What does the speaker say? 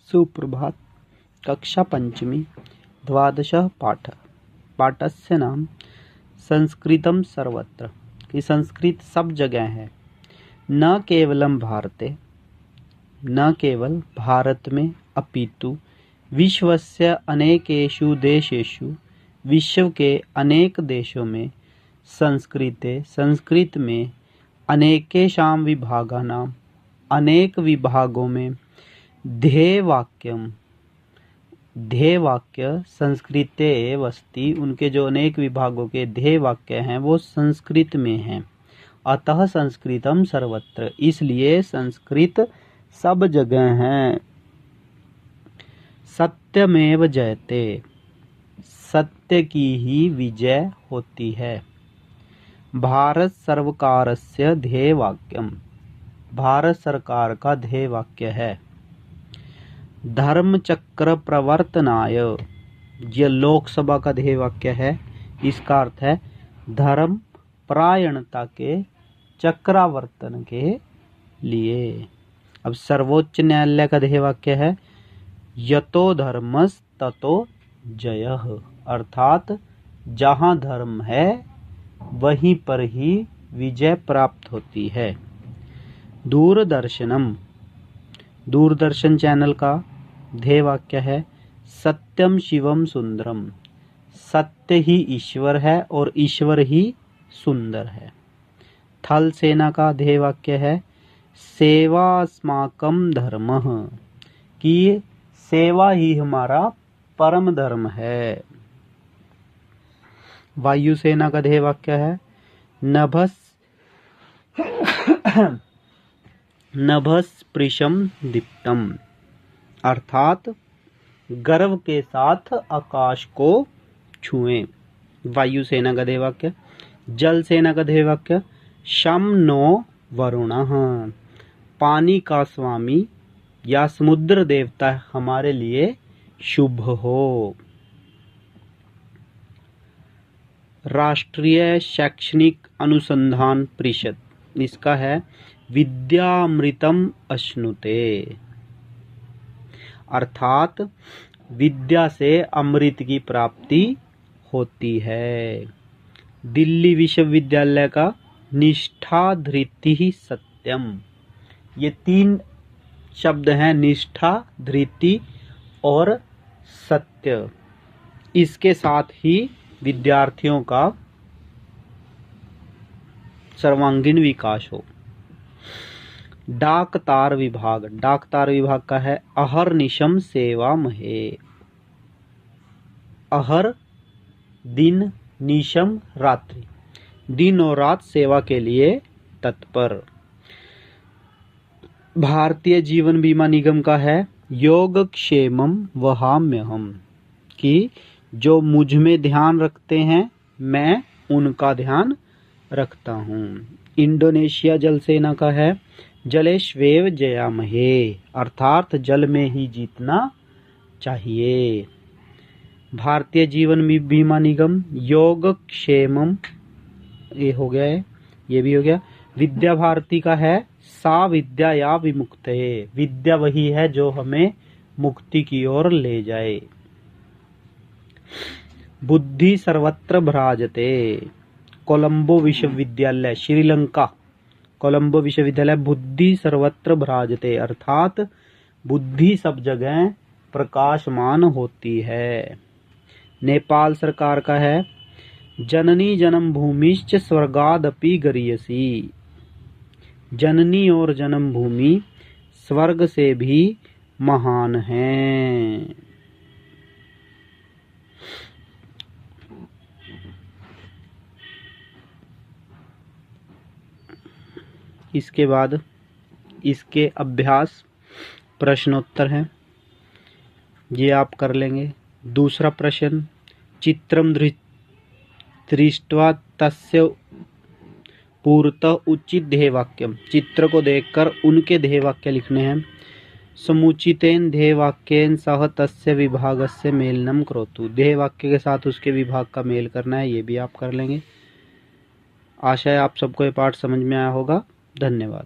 सुप्रभात। कक्षा पंचमी द्वादशः पाठः। पाठस्य नाम संस्कृतं सर्वत्र, कि संस्कृत सब जगह है। न केवलं भारते, न केवल भारत में, अपितु विश्वस्य अनेकेषु देशेषु, विश्व के अनेक देशों में, संस्कृते संस्कृत में, अनेकेषां विभागानां अनेक विभागों में, ध्येयवाक्यम ध्येयवाक्य संस्कृते एव अस्ति, उनके जो अनेक विभागों के ध्येय वाक्य हैं वो संस्कृत में हैं। अतः संस्कृतम सर्वत्र, इसलिए संस्कृत सब जगह है। सत्यमेव जयते, सत्य की ही विजय होती है। भारत सर्वकारस्य ध्येयवाक्यम, भारत सरकार का ध्येय वाक्य है। धर्म चक्र प्रवर्तनाय, यह लोकसभा का ध्येय वाक्य है। इसका अर्थ है धर्म परायणता के चक्रावर्तन के लिए। अब सर्वोच्च न्यायालय का ध्येय वाक्य है यतो धर्मस् ततो जयः, अर्थात जहाँ धर्म है वहीं पर ही विजय प्राप्त होती है। दूरदर्शनम, दूरदर्शन चैनल का ध्येय वाक्य है सत्यम शिवम सुंदरम, सत्य ही ईश्वर है और ईश्वर ही सुंदर है। थल सेना का ध्येय वाक्य है सेवास्माकं धर्मः, कि सेवा ही हमारा परम धर्म है। वायुसेना का ध्येय वाक्य है नभस्पृशं दीप्तम, अर्थात गर्व के साथ आकाश को छुएं। वायुसेना का ध्येय वाक्य। जल सेना का ध्येय वाक्य शम नो वरुणः, पानी का स्वामी या समुद्र देवता हमारे लिए शुभ हो। राष्ट्रीय शैक्षणिक अनुसंधान परिषद, इसका है विद्यामृतम अश्नुते, अर्थात विद्या से अमृत की प्राप्ति होती है। दिल्ली विश्वविद्यालय का निष्ठा धृति सत्यम, ये तीन शब्द हैं, निष्ठा, धृति और सत्य। इसके साथ ही विद्यार्थियों का सर्वांगीण विकास हो। डाकतार विभाग, डाकतार विभाग का है अहर्निशम सेवा महे, अहर दिन, निशम रात्रि, दिन और रात सेवा के लिए तत्पर। भारतीय जीवन बीमा निगम का है योगक्षेमम वहाम्यहम, कि जो मुझ में ध्यान रखते हैं मैं उनका ध्यान रखता हूँ। इंडोनेशिया जल सेना का है जलेष्वेव जयामहे, अर्थात जल में ही जीतना चाहिए। भारतीय जीवन बीमा निगम योगक्षेमम, ये हो गया है, ये भी हो गया। विद्या भारती का है सा विद्या या विमुक्तये, विद्या वही है जो हमें मुक्ति की ओर ले जाए। बुद्धि सर्वत्र भ्राजते, कोलंबो विश्वविद्यालय श्रीलंका, कोलंबो विश्वविद्यालय बुद्धि सर्वत्र भ्राजते, अर्थात बुद्धि सब जगह प्रकाशमान होती है। नेपाल सरकार का है जननी जन्म भूमिश्च स्वर्गादपि गरीयसी, जननी और जन्म भूमि स्वर्ग से भी महान है। इसके बाद इसके अभ्यास प्रश्नोत्तर हैं, ये आप कर लेंगे। दूसरा प्रश्न, चित्रम दृष्ट्वा तस्य पूर्वतः उचित ध्येय वाक्यम, चित्र को देखकर उनके ध्येय वाक्य लिखने हैं। समुचितेन ध्येय वाक्येन सह तस्य विभागस्य मेलनम करोतु, ध्येय वाक्य के साथ उसके विभाग का मेल करना है, ये भी आप कर लेंगे। आशा है आप सबको ये पाठ समझ में आया होगा। धन्यवाद।